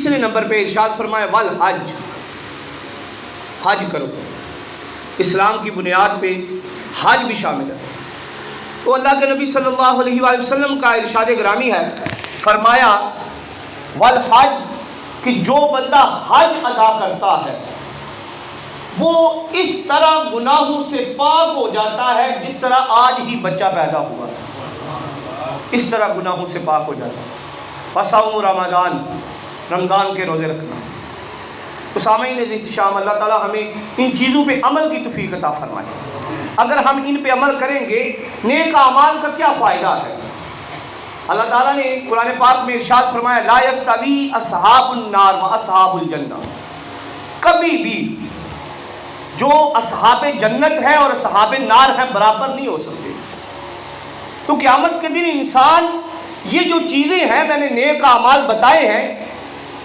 تیسرے نمبر پہ ارشاد فرمایا والحج، حج کرو، اسلام کی بنیاد پہ حج بھی شامل ہے۔ تو اللہ کے نبی صلی اللہ علیہ وآلہ وسلم کا ارشاد گرامی ہے، فرمایا والحج، کہ جو بندہ حج ادا کرتا ہے وہ اس طرح گناہوں سے پاک ہو جاتا ہے جس طرح آج ہی بچہ پیدا ہوا، اس طرح گناہوں سے پاک ہو جاتا ہے۔ وصوم رمضان، رمضان کے روزے رکھنا۔ تو سامعین احتشام، اللہ تعالیٰ ہمیں ان چیزوں پہ عمل کی توفیق عطا فرمائے۔ اگر ہم ان پہ عمل کریں گے، نیک اعمال کا کیا فائدہ ہے؟ اللہ تعالیٰ نے قرآن پاک میں ارشاد فرمایا لا یستوی اصحاب النار و اصحاب الجنہ، کبھی بھی جو اصحاب جنت ہے اور اصحاب نار ہیں برابر نہیں ہو سکتے۔ تو قیامت کے دن انسان یہ جو چیزیں ہیں میں نے نیک اعمال بتائے ہیں